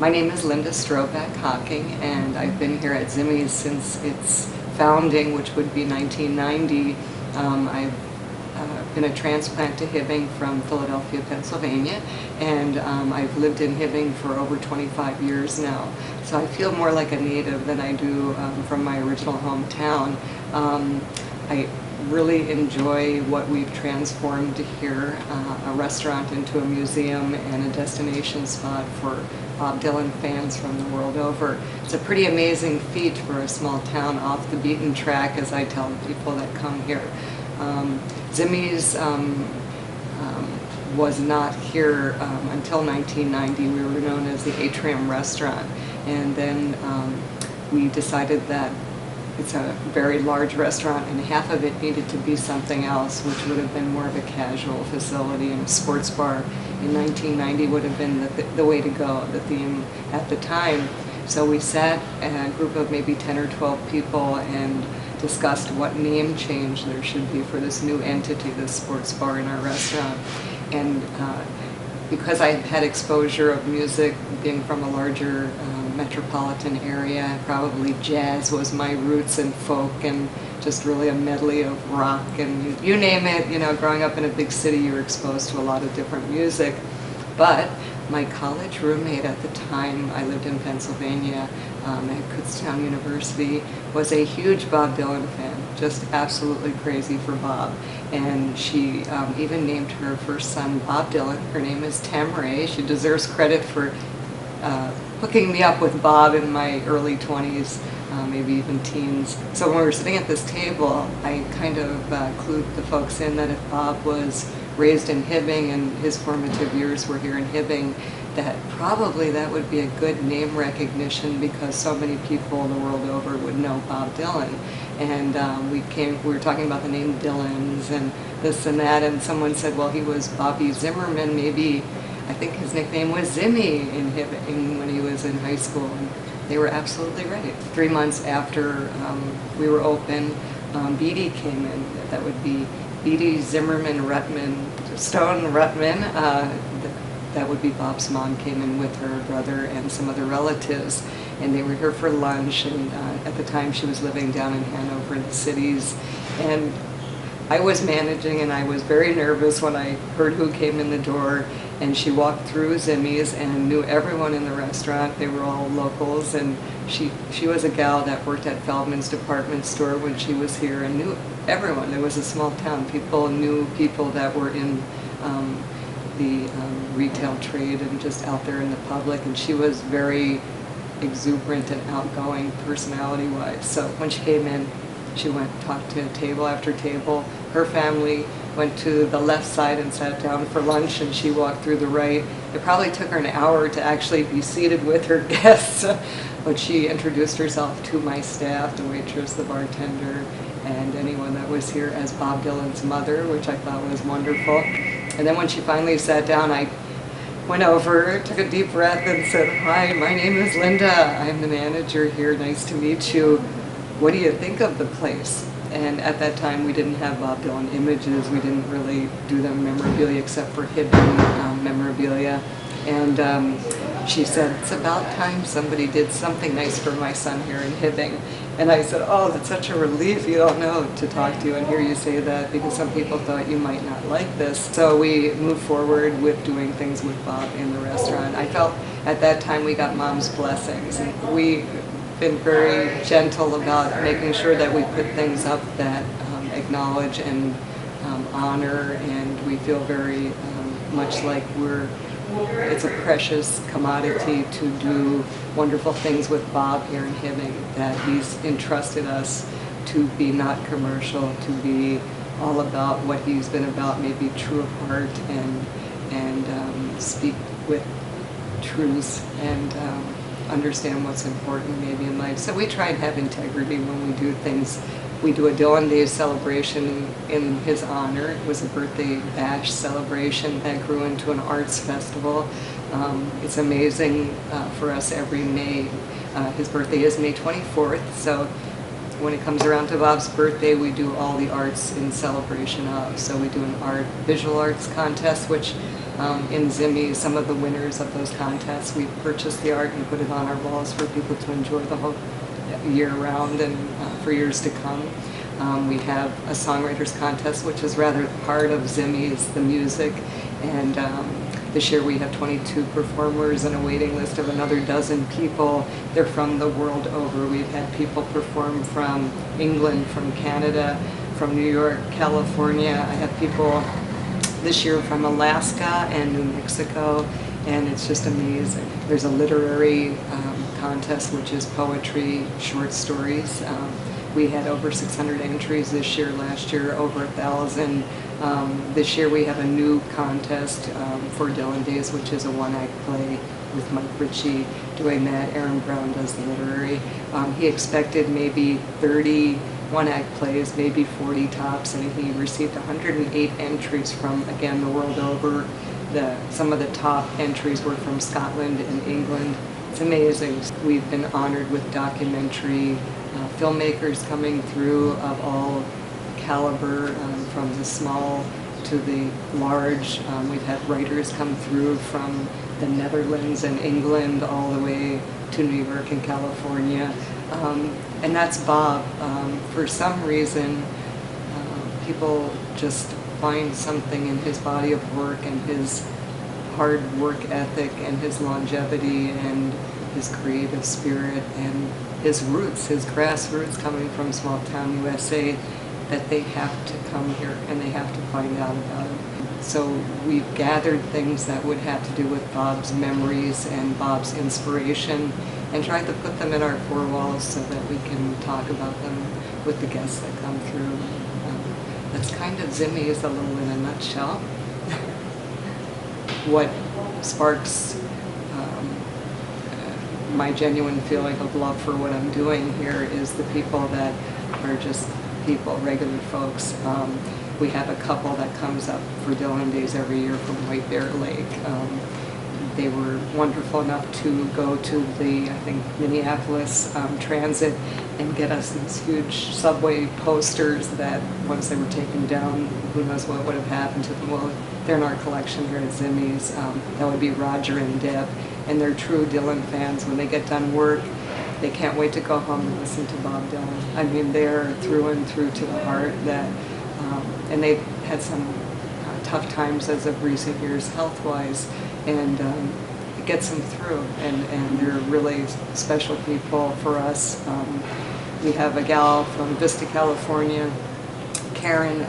My name is Linda Stroback Hocking, and I've been here at Zimmys since its founding, which would be 1990. I've been a transplant to Hibbing from Philadelphia, Pennsylvania, and I've lived in Hibbing for over 25 years now. So I feel more like a native than I do from my original hometown. I really enjoy what we've transformed here, a restaurant into a museum and a destination spot for Bob Dylan fans from the world over. It's a pretty amazing feat for a small town off the beaten track, as I tell people that come here. Zimmys was not here until 1990. We were known as the Atrium Restaurant, and then we decided that it's a very large restaurant and half of it needed to be something else, which would have been more of a casual facility, and a sports bar in 1990 would have been the way to go, the theme at the time. So we sat, a group of maybe 10 or 12 people, and discussed what name change there should be for this new entity, this sports bar in our restaurant. And because I had exposure of music, being from a larger metropolitan area, probably jazz was my roots, and folk, and just really a medley of rock, and you name it. You know, growing up in a big city, you were exposed to a lot of different music. But my college roommate at the time, I lived in Pennsylvania at Kutztown University, was a huge Bob Dylan fan, just absolutely crazy for Bob. And she even named her first son Bob Dylan. Her name is Tamray. She deserves credit for hooking me up with Bob in my early 20s, maybe even teens. So when we were sitting at this table, I kind of clued the folks in that if Bob was raised in Hibbing and his formative years were here in Hibbing, that probably that would be a good name recognition, because so many people the world over would know Bob Dylan. And we were talking about the name Dylan's and this and that, and someone said, well, he was Bobby Zimmerman, maybe. I think his nickname was Zimmy in Hibbing when he was in high school. And they were absolutely right. 3 months after we were open, Beatty came in. That would be Beatty Zimmerman Rutman, Stone Rutman. That would be Bob's mom, came in with her brother and some other relatives, and they were here for lunch. And at the time she was living down in Hanover in the cities, and I was managing, and I was very nervous when I heard who came in the door. And she walked through Zimmys and knew everyone in the restaurant. They were all locals, and she was a gal that worked at Feldman's department store when she was here, and knew everyone. It was a small town. People knew people that were in the retail trade and just out there in the public, and she was very exuberant and outgoing personality-wise. So when she came in, she went and talked to table after table. Her family went to the left side and sat down for lunch, and she walked through the right. It probably took her an hour to actually be seated with her guests, but she introduced herself to my staff, the waitress, the bartender, and anyone that was here, as Bob Dylan's mother, which I thought was wonderful. And then when she finally sat down, I went over, took a deep breath, and said, "Hi, my name is Linda. I'm the manager here. Nice to meet you. What do you think of the place?" And at that time, we didn't have Bob Dylan images. We didn't really do the memorabilia except for Hibbing memorabilia. And she said, "It's about time somebody did something nice for my son here in Hibbing." And I said, "Oh, that's such a relief, you don't know, to talk to you and hear you say that, because some people thought you might not like this." So we moved forward with doing things with Bob in the restaurant. I felt at that time we got Mom's blessings, and we've been very gentle about making sure that we put things up that acknowledge and honor, and we feel very much like it's a precious commodity to do wonderful things with Bob here in Hibbing, that he's entrusted us to be not commercial, to be all about what he's been about, maybe true of heart, and speak with truths, and understand what's important maybe in life. So we try and have integrity when we do things. We do a Dylan Day celebration in his honor. It was a birthday bash celebration that grew into an arts festival. It's amazing for us every May. His birthday is May 24th, so when it comes around to Bob's birthday, we do all the arts in celebration of. So we do an visual arts contest, which in Zimmys, some of the winners of those contests, we purchase the art and put it on our walls for people to enjoy the whole year round and for years to come. We have a songwriters contest, which is rather the heart of Zimmys, the music, and this year we have 22 performers and a waiting list of another dozen people. They're from the world over. We've had people perform from England, from Canada, from New York, California. I have people this year from Alaska and New Mexico, and it's just amazing. There's a literary contest, which is poetry, short stories. We had over 600 entries this year. Last year, over 1,000. This year we have a new contest for Dylan Days, which is a one-act play with Mike Ritchie doing that. Aaron Brown does the literary. He expected maybe 30 one-act plays, maybe 40 tops, and he received 108 entries from, again, the world over. Some of the top entries were from Scotland and England. It's amazing. We've been honored with documentary filmmakers coming through of all caliber, from the small to the large. We've had writers come through from the Netherlands and England all the way to New York and California. And that's Bob. For some reason, people just find something in his body of work and his hard work ethic and his longevity and his creative spirit and his roots, his grassroots coming from small town USA, that they have to come here and they have to find out about him. So we've gathered things that would have to do with Bob's memories and Bob's inspiration and tried to put them in our four walls so that we can talk about them with the guests that come through. That's kind of Zimmys a little in a nutshell. What sparks my genuine feeling of love for what I'm doing here is the people that are just people, regular folks. We have a couple that comes up for Dylan Days every year from White Bear Lake. They were wonderful enough to go to the, I think, Minneapolis Transit and get us these huge subway posters that once they were taken down, who knows what would have happened to them. Well, they're in our collection here at Zimmys. That would be Roger and Deb, and they're true Dylan fans. When they get done work, they can't wait to go home and listen to Bob Dylan. I mean, they're through and through to the heart. And they've had some tough times as of recent years health-wise, and it gets them through, and they're really special people for us. We have a gal from Vista, California, Karen,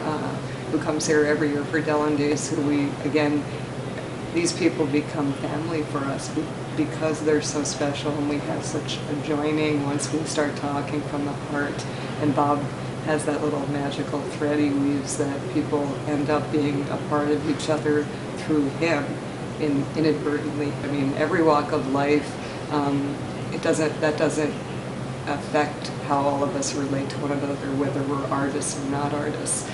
who comes here every year for Dylan Days, who these people become family for us because they're so special, and we have such a joining once we start talking from the heart. And Bob has that little magical thread he weaves that people end up being a part of each other through him inadvertently. I mean, every walk of life, that doesn't affect how all of us relate to one another, whether we're artists or not artists.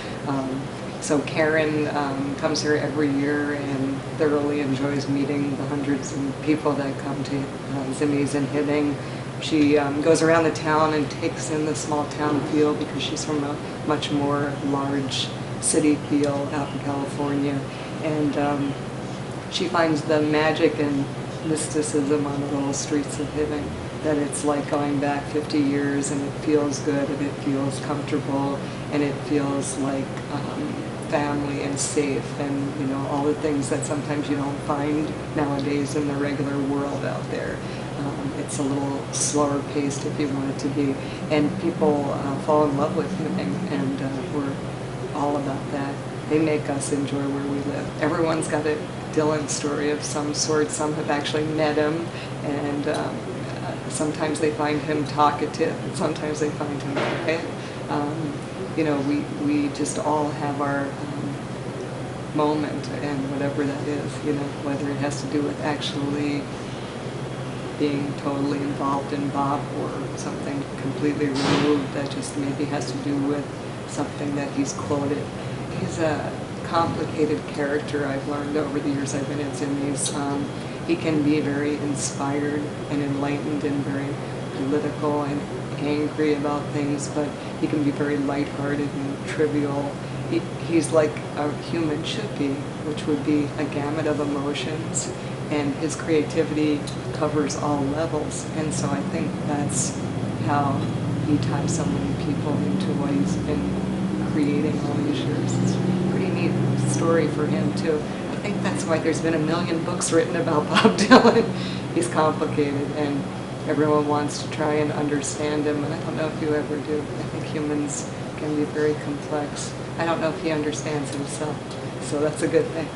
So Karen comes here every year and thoroughly enjoys meeting the hundreds of people that come to Zimmys and Hibbing. She goes around the town and takes in the small town feel because she's from a much more large city feel out in California. And she finds the magic and mysticism on the little streets of Hibbing, that it's like going back 50 years and it feels good and it feels comfortable and it feels like family and safe, and you know, all the things that sometimes you don't find nowadays in the regular world out there. It's a little slower paced if you want it to be, and people fall in love with Hibbing, and we're all about that. They make us enjoy where we live. Everyone's got a Dylan story of some sort. Some have actually met him, and sometimes they find him talkative, and sometimes they find him quiet. You know, we just all have our moment, and whatever that is, you know, whether it has to do with actually being totally involved in Bob or something completely removed that just maybe has to do with something that he's quoted. He's a complicated character, I've learned over the years I've been at Zimmys. He can be very inspired and enlightened and very political, and angry about things, but he can be very lighthearted and trivial. He's like a human should be, which would be a gamut of emotions, and his creativity covers all levels. And so I think that's how he ties so many people into what he's been creating all these years. It's a pretty neat story for him too. I think that's why there's been a million books written about Bob Dylan. He's complicated, and everyone wants to try and understand him, and I don't know if you ever do. I think humans can be very complex. I don't know if he understands himself, so that's a good thing.